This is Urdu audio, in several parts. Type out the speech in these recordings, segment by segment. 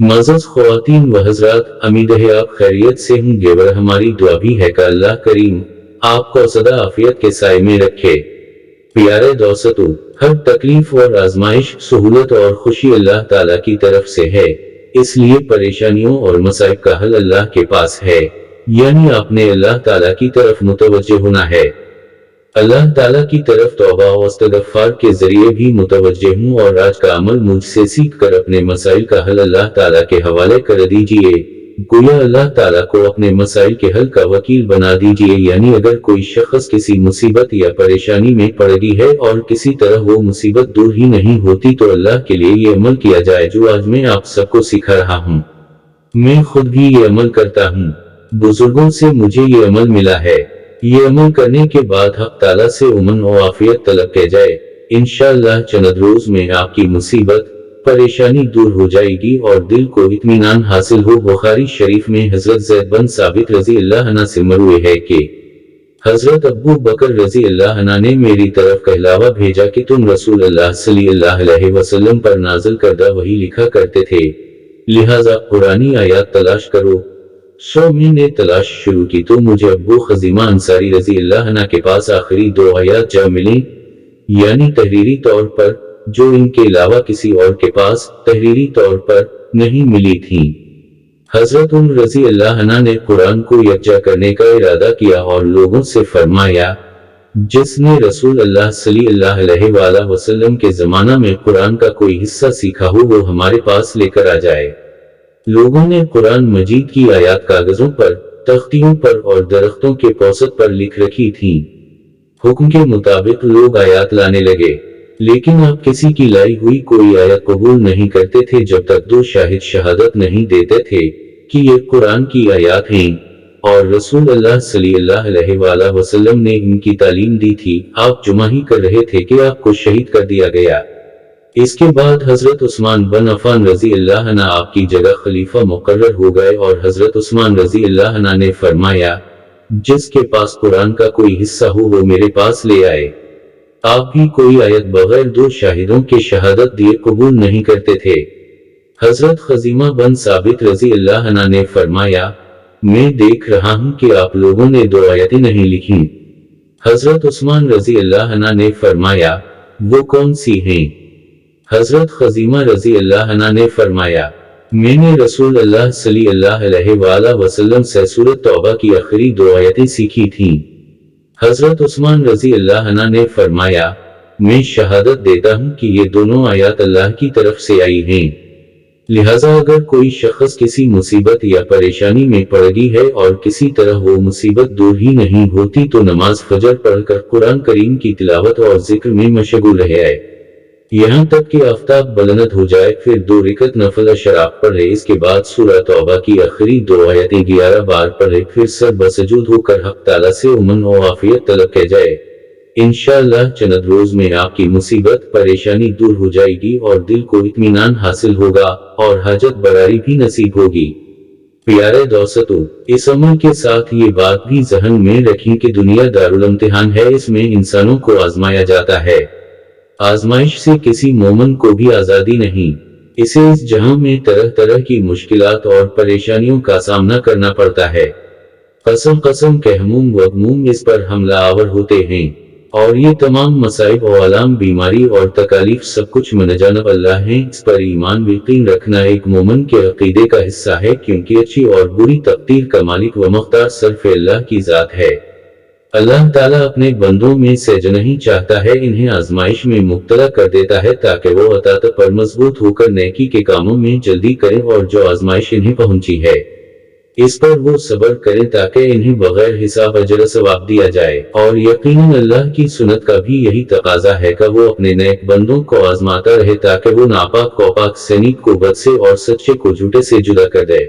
معزز خواتین و حضرات، امید ہے آپ خیریت سے ہوں گے اور ہماری دعا بھی ہے کہ اللہ کریم آپ کو سدا عافیت کے سائے میں رکھے۔ پیارے دوستو، ہر تکلیف اور آزمائش، سہولت اور خوشی اللہ تعالیٰ کی طرف سے ہے، اس لیے پریشانیوں اور مصائب کا حل اللہ کے پاس ہے، یعنی آپ نے اللہ تعالیٰ کی طرف متوجہ ہونا ہے۔ اللہ تعالیٰ کی طرف توبہ و استغفار کے ذریعے بھی متوجہ ہوں اور آج کا عمل مجھ سے سیکھ کر اپنے مسائل کا حل اللہ تعالیٰ کے حوالے کر دیجئے۔ گویا اللہ تعالیٰ کو اپنے مسائل کے حل کا وکیل بنا دیجئے، یعنی اگر کوئی شخص کسی مصیبت یا پریشانی میں پڑ گئی ہے اور کسی طرح وہ مصیبت دور ہی نہیں ہوتی تو اللہ کے لیے یہ عمل کیا جائے جو آج میں آپ سب کو سکھا رہا ہوں۔ میں خود بھی یہ عمل کرتا ہوں، بزرگوں سے مجھے یہ عمل ملا ہے۔ یہ عمل کرنے کے بعد حق تعالیٰ سے امن و عافیت طلب کی جائے، انشاءاللہ چند روز میں آپ کی مصیبت پریشانی دور ہو جائے گی اور دل کو اطمینان حاصل ہو۔ بخاری شریف میں حضرت زید بن ثابت رضی اللہ عنہ سے مروی ہے کہ حضرت ابو بکر رضی اللہ عنہ نے میری طرف کہلاوا بھیجا کہ تم رسول اللہ صلی اللہ علیہ وسلم پر نازل کردہ وحی لکھا کرتے تھے، لہٰذا قرآنی آیات تلاش کرو۔ میں نے تلاش شروع کی تو مجھے ابو خزیمہ انصاری رضی اللہ عنہ کے پاس آخری 2 آیات جا ملیں، یعنی تحریری طور پر، جو ان کے علاوہ کسی اور کے پاس تحریری طور پر نہیں ملی تھیں۔ حضرت عمر رضی اللہ عنہ نے قرآن کو یکجا کرنے کا ارادہ کیا اور لوگوں سے فرمایا، جس نے رسول اللہ صلی اللہ علیہ وآلہ وسلم کے زمانہ میں قرآن کا کوئی حصہ سیکھا ہو وہ ہمارے پاس لے کر آ جائے۔ لوگوں نے قرآن مجید کی آیات کاغذوں پر، تختیوں پر اور درختوں کے پوسط پر لکھ رکھی تھیں۔ حکم کے مطابق لوگ آیات لانے لگے، لیکن آپ کسی کی لائی ہوئی کوئی آیت قبول نہیں کرتے تھے جب تک 2 شاہد شہادت نہیں دیتے تھے کہ یہ قرآن کی آیات ہیں اور رسول اللہ صلی اللہ علیہ وآلہ وسلم نے ان کی تعلیم دی تھی۔ آپ جمع ہی کر رہے تھے کہ آپ کو شہید کر دیا گیا۔ اس کے بعد حضرت عثمان بن عفان رضی اللہ عنہ آپ کی جگہ خلیفہ مقرر ہو گئے اور حضرت عثمان رضی اللہ عنہ نے فرمایا، جس کے پاس قرآن کا کوئی حصہ ہو وہ میرے پاس لے آئے۔ آپ بھی کوئی آیت بغیر 2 شاہدوں کے شہادت دیے قبول نہیں کرتے تھے۔ حضرت خزیمہ بن ثابت رضی اللہ عنہ نے فرمایا، میں دیکھ رہا ہوں کہ آپ لوگوں نے 2 آیتیں نہیں لکھیں۔ حضرت عثمان رضی اللہ عنہ نے فرمایا، وہ کون سی ہیں؟ حضرت خزیمہ رضی اللہ عنہ نے فرمایا، میں نے رسول اللہ صلی اللہ علیہ وآلہ وسلم سے سورۃ توبہ کی آخری 2 آیتیں سیکھی تھیں۔ حضرت عثمان رضی اللہ عنہ نے فرمایا، میں شہادت دیتا ہوں کہ یہ دونوں آیات اللہ کی طرف سے آئی ہیں۔ لہٰذا اگر کوئی شخص کسی مصیبت یا پریشانی میں پڑ گئی ہے اور کسی طرح وہ مصیبت دور ہی نہیں ہوتی تو نماز فجر پڑھ کر قرآن کریم کی تلاوت اور ذکر میں مشغول رہے، یہاں تک کہ آفتاب بلند ہو جائے، پھر 2 رکعت نفل اشراق پڑھے، اس کے بعد سورہ توبہ کی آخری 2 آیتیں 11 بار پڑھے، پھر سر بسجود ہو کر حق تعالیٰ سے امن و عافیت طلب کی جائے۔ انشاءاللہ چند روز میں آپ کی مصیبت پریشانی دور ہو جائے گی اور دل کو اطمینان حاصل ہوگا اور حاجت براری بھی نصیب ہوگی۔ پیارے دوستو، اس عمل کے ساتھ یہ بات بھی ذہن میں رکھیں کہ دنیا دارالامتحان ہے، اس میں انسانوں کو آزمایا جاتا ہے۔ آزمائش سے کسی مومن کو بھی آزادی نہیں، اسے اس جہاں میں طرح طرح کی مشکلات اور پریشانیوں کا سامنا کرنا پڑتا ہے۔ قسم قسم کے ہموم و غموم اس پر حملہ آور ہوتے ہیں، اور یہ تمام مصائب و آلام، بیماری اور تکالیف سب کچھ من جانب اللہ ہیں۔ اس پر ایمان یقین رکھنا ایک مومن کے عقیدے کا حصہ ہے، کیونکہ اچھی اور بری تقدیر کا مالک و مختار صرف اللہ کی ذات ہے۔ اللہ تعالیٰ اپنے بندوں میں سے جو نہیں چاہتا ہے انہیں آزمائش میں مبتلا کر دیتا ہے تاکہ وہ اطاعت پر مضبوط ہو کر نیکی کے کاموں میں جلدی کریں، اور جو آزمائش انہیں پہنچی ہے اس پر وہ صبر کریں تاکہ انہیں بغیر حساب اجر ثواب دیا جائے۔ اور یقیناً اللہ کی سنت کا بھی یہی تقاضا ہے کہ وہ اپنے نیک بندوں کو آزماتا رہے تاکہ وہ ناپاک کو پاک سے، نیک کو بد سے اور سچے کو جھوٹے سے جدا کر دے۔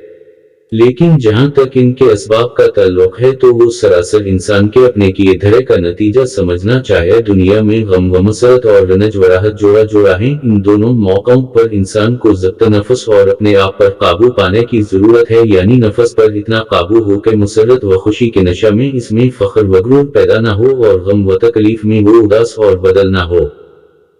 لیکن جہاں تک ان کے اسباب کا تعلق ہے تو وہ سراسر انسان کے اپنے کیے دھرے کا نتیجہ سمجھنا چاہے۔ دنیا میں غم و مسرت اور رنج و راحت جوڑا جوڑا ہیں، ان دونوں موقعوں پر انسان کو ضبط نفس اور اپنے آپ پر قابو پانے کی ضرورت ہے، یعنی نفس پر اتنا قابو ہو کہ مسرت و خوشی کے نشہ میں اس میں فخر و غرور پیدا نہ ہو اور غم و تکلیف میں وہ اداس اور بدل نہ ہو۔